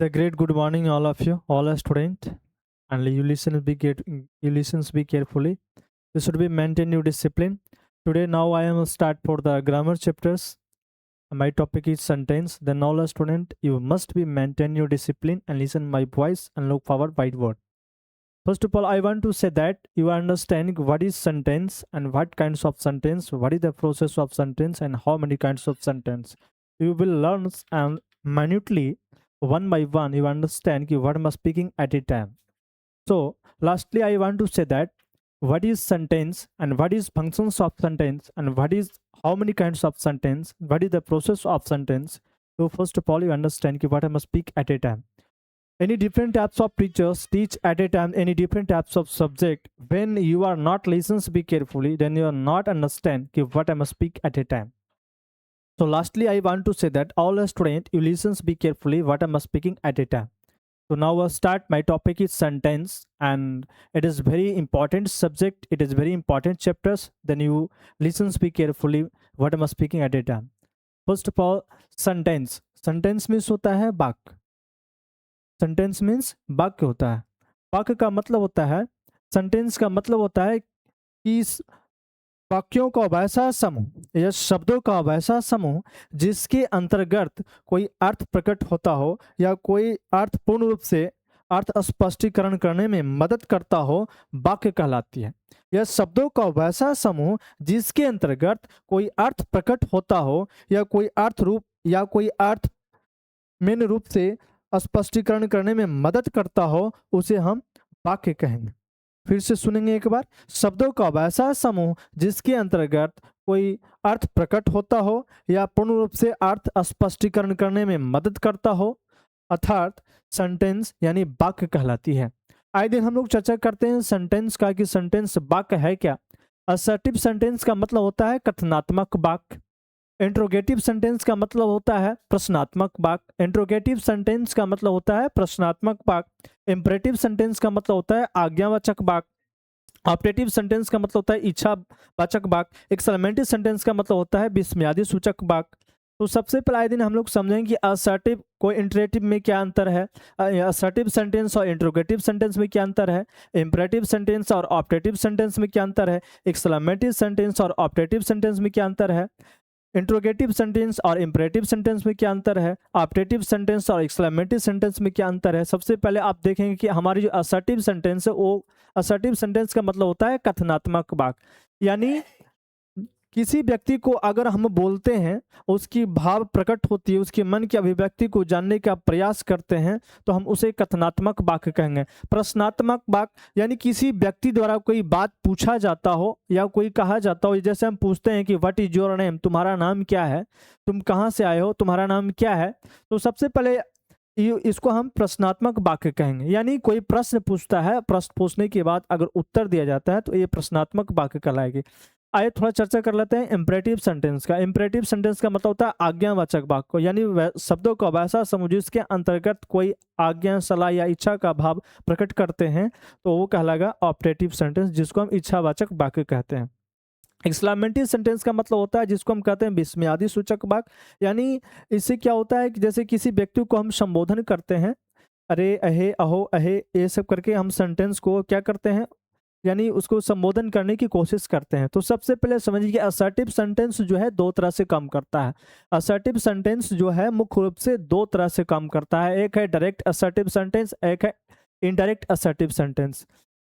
The great good morning, all of you, all are student, and you listen be carefully. You should be maintain your discipline. Today, now I am start for the grammar chapters. My topic is sentence. Then all are student, you must be maintain your discipline and listen my voice and look forward by word. First of all, I want to say that you are understanding what is sentence and what kinds of sentence, what is the process of sentence, and how many kinds of sentence. You will learn and minutely one by one. You understand what am I speaking at a time. So, lastly, I want to say that what is sentence and what is functions of sentence and what is how many kinds of sentence, what is the process of sentence. So, first of all, you understand what I must speak at a time. Any different types of teachers teach at a time any different types of subject. When you are not listen speak carefully, then you are not understand what I must speak at a time. So lastly, I want to say that all student you listen speak carefully what I am speaking at a time. So now I'll start. My topic is sentence, and it is very important subject. It is very important chapters. Then you listen speak carefully what I am speaking at a time. First of all, sentence. Sentence means होता है वाक्य. Sentence means वाक्य होता है. वाक्य का मतलब होता है, सेंटेंस का मतलब होता है कि इस वाक्यों का वैसा समूह या शब्दों का वैसा समूह जिसके अंतर्गत कोई अर्थ प्रकट होता हो या कोई अर्थ पूर्ण रूप से अर्थ स्पष्टीकरण करने में मदद करता हो, वाक्य कहलाती है. यह शब्दों का वैसा समूह जिसके अंतर्गत कोई अर्थ प्रकट होता हो या कोई अर्थ मेन रूप से स्पष्टीकरण करने में मदद करता हो, उसे हम वाक्य कहेंगे. फिर से सुनेंगे एक बार. शब्दों का वैसा समूह जिसके अंतर्गत कोई अर्थ प्रकट होता हो या पूर्ण रूप से अर्थ स्पष्टीकरण करने में मदद करता हो, अर्थात सेंटेंस यानी वाक्य कहलाती है. आए दिन हम लोग चर्चा करते हैं सेंटेंस का कि सेंटेंस वाक्य है क्या. असर्टिव सेंटेंस का मतलब होता है कथनात्मक वाक्य. इंट्रोगेटिव सेंटेंस का मतलब होता है प्रश्नात्मक वाक्य. इंट्रोगेटिव सेंटेंस का मतलब होता है प्रश्नात्मक वाक्य. इंपरेटिव सेंटेंस का मतलब होता है आज्ञावाचक वाक्य. ऑप्टेटिव सेंटेंस का मतलब होता है इच्छावाचक वाक्य. एक्सक्लेमेटिव सेंटेंस का मतलब होता है विस्मयादि सूचक वाक्य. तो सबसे पहले दिन हम लोग समझेंगे कि असर्टिव को इंटरेटिव में क्या अंतर है, असर्टिव सेंटेंस और इंट्रोगेटिव सेंटेंस में क्या अंतर है, इंपरेटिव सेंटेंस और ऑप्टेटिव सेंटेंस में क्या अंतर है, एक्सक्लेमेटिव सेंटेंस और ऑप्टेटिव सेंटेंस में क्या अंतर है, इंट्रोगेटिव सेंटेंस और इंपरेटिव सेंटेंस में क्या अंतर है, ऑप्टेटिव सेंटेंस और एक्सक्लेमेटिव सेंटेंस में क्या अंतर है. सबसे पहले आप देखेंगे कि हमारी जो असर्टिव सेंटेंस है, वो असर्टिव सेंटेंस का मतलब होता है कथनात्मक वाक्य. यानी किसी व्यक्ति को अगर हम बोलते हैं, उसकी भाव प्रकट होती है, उसके मन की अभिव्यक्ति को जानने का प्रयास करते हैं, तो हम उसे कथनात्मक वाक्य कहेंगे. प्रश्नात्मक वाक्य यानी किसी व्यक्ति द्वारा कोई बात पूछा जाता हो या कोई कहा जाता हो. जैसे हम पूछते हैं कि व्हाट इज योर नेम, तुम्हारा नाम क्या है, तुम कहाँ से आए हो, तुम्हारा नाम क्या है. तो सबसे पहले इसको हम प्रश्नात्मक वाक्य कहेंगे. यानी कोई प्रश्न पूछता है, प्रश्न पूछने के बाद अगर उत्तर दिया जाता है तो ये प्रश्नात्मक वाक्य कहलाएगी. आइए थोड़ा चर्चा कर लेते हैं इंपरेटिव सेंटेंस का. इंपरेटिव सेंटेंस का मतलब होता है आज्ञावाचक वाक्य. यानी शब्दों का वैसा समूह जिसके अंतर्गत कोई आज्ञा, सलाह या इच्छा का भाव प्रकट करते हैं, तो वो कहलाएगा ऑप्टेटिव सेंटेंस, जिसको हम इच्छावाचक वाक्य कहते हैं. एक्सक्लेमेटिव सेंटेंस का मतलब होता है जिसको हम कहते हैं विस्मयादि सूचक वाक्य. यानी इससे क्या होता है कि जैसे किसी व्यक्ति को हम संबोधन करते हैं, अरे, अहे, अहो, अहे, ये सब करके हम सेंटेंस को क्या करते हैं, यानी उसको संबोधन करने की कोशिश करते हैं. तो सबसे पहले समझिए कि असर्टिव सेंटेंस जो है दो तरह से काम करता है. असर्टिव सेंटेंस जो है मुख्य रूप से दो तरह से काम करता है. एक है डायरेक्ट असर्टिव सेंटेंस, एक है इनडायरेक्ट असर्टिव सेंटेंस.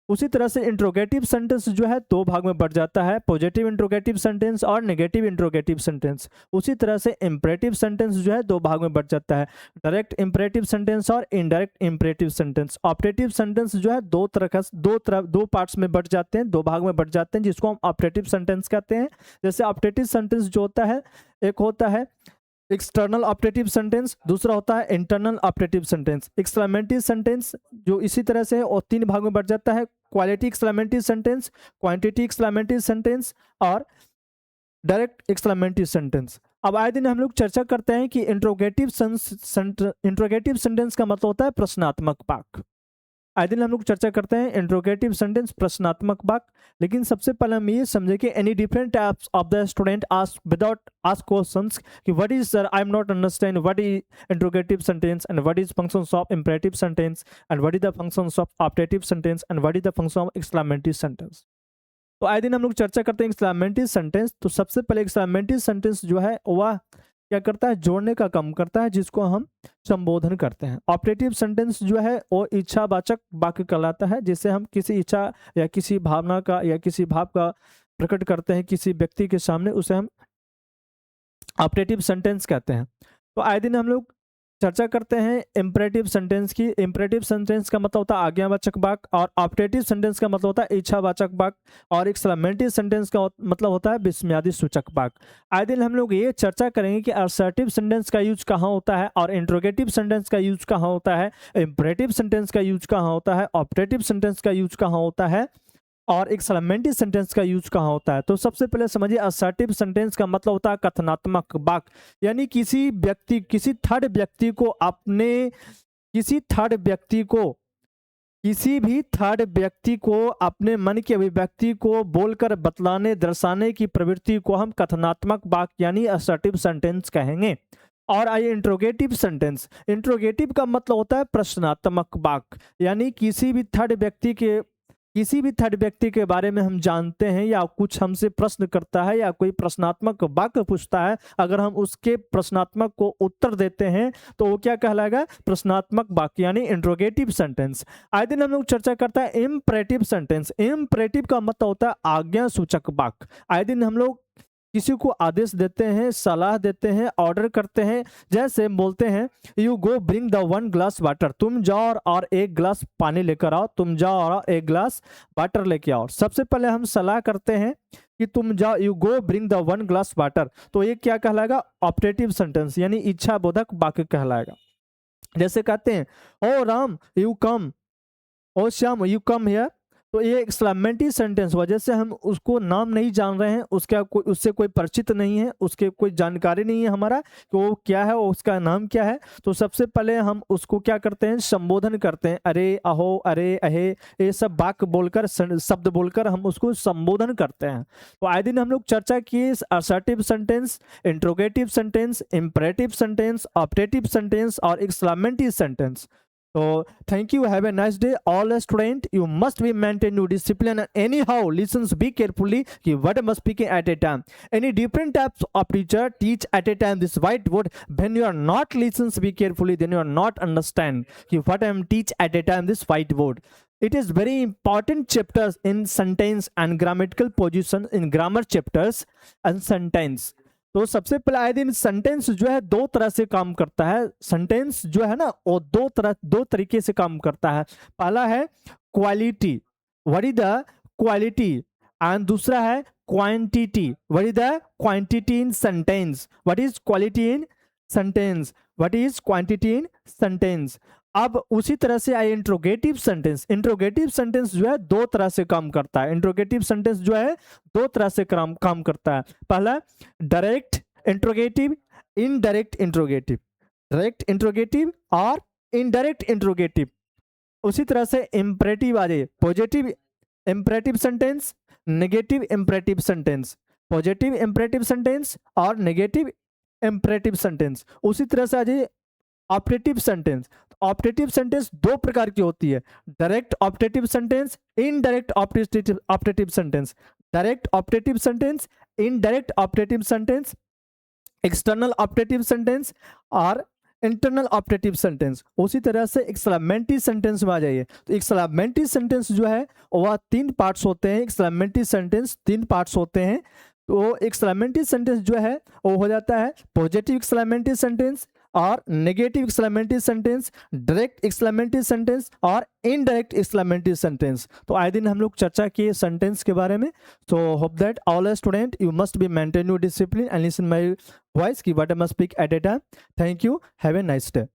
उसी तरह से इंट्रोगेटिव सेंटेंस जो है दो भाग में बढ़ जाता है, पॉजिटिव इंट्रोगेटिव सेंटेंस और नेगेटिव इंट्रोगेटिव सेंटेंस. उसी तरह से इंपरेटिव सेंटेंस जो है दो भाग में बढ़ जाता है, डायरेक्ट इंपरेटिव सेंटेंस और indirect imperative sentence. Optative sentence जो है दो पार्ट्स में बढ़ जाते हैं, दो भाग में बढ़ जाते हैं, जिसको हम ऑप्टेटिव सेंटेंस कहते हैं. जैसे ऑप्टेटिव सेंटेंस जो होता है, एक होता है एक्सटर्नल ऑप्टेटिव सेंटेंस, दूसरा होता है internal optative sentence. Exclamative sentence जो इसी तरह से और तीन भाग में बढ़ जाता है, quality exclamative sentence, quantity exclamative sentence और डायरेक्ट एक्सक्लेमेटिव सेंटेंस. अब आए दिन हम लोग चर्चा करते हैं कि इंट्रोगेटिव सेंटेंस का मतलब होता है प्रश्नात्मक वाक्य. आए दिन हम लोग चर्चा करते हैं इंट्रोगेटिव सेंटेंस, प्रश्नात्मक वाक्य। लेकिन सबसे पहले हम ये समझे कि any different types of the student ask without ask questions कि what is sir, I am not understand what is interrogative sentence and what is functions of imperative sentence and what is the functions of optative sentence and what is the function of exclamatory sentence. तो आए दिन हम लोग चर्चा करते हैं exclamatory sentence. तो सबसे पहले एक्सक्लेमेटरी सेंटेंस जो है वह क्या करता है, जोड़ने का काम करता है, जिसको हम संबोधन करते हैं। ऑपरेटिव सेंटेंस जो है वो इच्छावाचक वाक्य कहलाता है, जिससे हम किसी इच्छा या किसी भावना का या किसी भाव का प्रकट करते हैं किसी व्यक्ति के सामने, उसे हम ऑपरेटिव सेंटेंस कहते हैं। तो आए दिन हम लोग चर्चा करते हैं इंपरेटिव सेंटेंस की। इंपरेटिव सेंटेंस का मतलब होता है आज्ञावाचक वाक्य, और ऑपरेटिव सेंटेंस का मतलब होता है इच्छावाचक वाक्य, और एक्सक्लेमेटरी सेंटेंस का मतलब होता है विस्मयादि सूचक वाक्य। आए दिन हम लोग ये चर्चा करेंगे कि असर्टिव सेंटेंस का यूज कहाँ होता है और इंट्रोगेटिव सेंटेंस का यूज कहाँ होता है, इंपरेटिव सेंटेंस का यूज कहाँ होता है, ऑपरेटिव सेंटेंस का यूज कहाँ होता है, और एक्सक्लेमेटरी सेंटेंस का यूज कहाँ होता है। तो सबसे पहले समझिए, असर्टिव सेंटेंस का मतलब होता है कथनात्मक वाक्य, यानी किसी व्यक्ति, किसी थर्ड व्यक्ति को किसी भी थर्ड व्यक्ति को अपने मन की अभिव्यक्ति को बोलकर बतलाने दर्शाने की प्रवृत्ति को हम कथनात्मक वाक्य यानी असर्टिव सेंटेंस कहेंगे। और आइए इंट्रोगेटिव सेंटेंस। इंट्रोगेटिव का मतलब होता है प्रश्नात्मक वाक्य, यानी किसी भी थर्ड व्यक्ति के बारे में हम जानते हैं या कुछ हमसे प्रश्न करता है या कोई प्रश्नात्मक वाक्य पूछता है, अगर हम उसके प्रश्नात्मक को उत्तर देते हैं तो वो क्या कहलाएगा, प्रश्नात्मक वाक्य यानी इंट्रोगेटिव सेंटेंस। आए दिन हम लोग चर्चा करता है इम्परेटिव सेंटेंस। इम्परेटिव का मतलब होता है आज्ञा सूचक वाक्य। आए दिन हम लोग किसी को आदेश देते हैं, सलाह देते हैं, ऑर्डर करते हैं, जैसे बोलते हैं you go bring the 1 glass water, तुम जाओ और 1 ग्लास पानी लेकर आओ, तुम जाओ और 1 ग्लास वाटर लेके आओ। सबसे पहले हम सलाह करते हैं कि तुम जाओ, you go bring the 1 glass water, तो ये क्या कहलाएगा, ऑपरेटिव सेंटेंस यानी इच्छा बोधक वाक्य कहलाएगा। जैसे कहते हैं O Ram you come, O Shyam you come here, तो ये एक्सक्लेमेटरी सेंटेंस वजह से हम उसको नाम नहीं जान रहे हैं, उससे कोई परिचित नहीं है, उसके कोई जानकारी नहीं है हमारा कि वो क्या है, उसका नाम क्या है। तो सबसे पहले हम उसको क्या करते हैं, संबोधन करते हैं, अरे अहो, अरे अहे, ये सब वाक्य बोलकर, शब्द बोलकर हम उसको संबोधन करते हैं। तो आए दिन हम लोग चर्चा किए assertive sentence, interrogative sentence, imperative sentence, operative sentence और exclamatory sentence. So thank you, have a nice day all student. You must be maintain your discipline and anyhow listens be carefully कि what am I speaking at a time. Any different types of teacher teach at a time this whiteboard. When you are not listens be carefully, then you are not understand कि what I am teach at a time this whiteboard. It is very important chapters in sentence and grammatical position in grammar chapters and sentence. तो सबसे पहले आए दिन sentence जो है 2 तरह से काम करता है। सेंटेंस जो है ना वो 2 तरीके से काम करता है। पहला है quality, what is the quality, and दूसरा है quantity, what is the quantity in sentence, what is quality in sentence, what is quantity in sentence. अब उसी तरह से आए इंट्रोगेटिव सेंटेंस। इंट्रोगेटिव सेंटेंस जो है 2 तरह से काम करता है। इंट्रोगेटिव सेंटेंस जो है 2 तरह से काम करता है। पहला direct interrogative, indirect interrogative, direct interrogative और इनडायरेक्ट इंट्रोगेटिव। उसी तरह से इंपरेटिव आ जाइए, positive imperative sentence, negative imperative sentence, positive imperative sentence और नेगेटिव इंपरेटिव सेंटेंस। उसी तरह से आ जाइए ऑपरेटिव सेंटेंस। ऑपरेटिव सेंटेंस 2 प्रकार की होती है, direct operative sentence, indirect operative sentence. Direct operative sentence, indirect operative sentence, external operative sentence और इंटरनल ऑपरेटिव सेंटेंस। उसी तरह से एक्सक्लेमेटरी सेंटेंस में आ जाइए। तो एक्सक्लेमेटरी सेंटेंस जो है वह 3 पार्ट्स होते हैं। एक्सक्लेमेटरी सेंटेंस 3 पार्ट्स होते हैं। तो एक्सक्लेमेटरी सेंटेंस जो है वो हो जाता है पॉजिटिव एक्सक्लेमेटरी सेंटेंस और negative exclamatory sentence, direct exclamatory sentence और इनडायरेक्ट एक्सक्लेमेटरी सेंटेंस। तो आए दिन हम लोग चर्चा किए सेंटेंस के बारे में। So hope that all student you must be maintain your discipline and listen my voice कि what I must speak at a time. Thank you, have a nice day.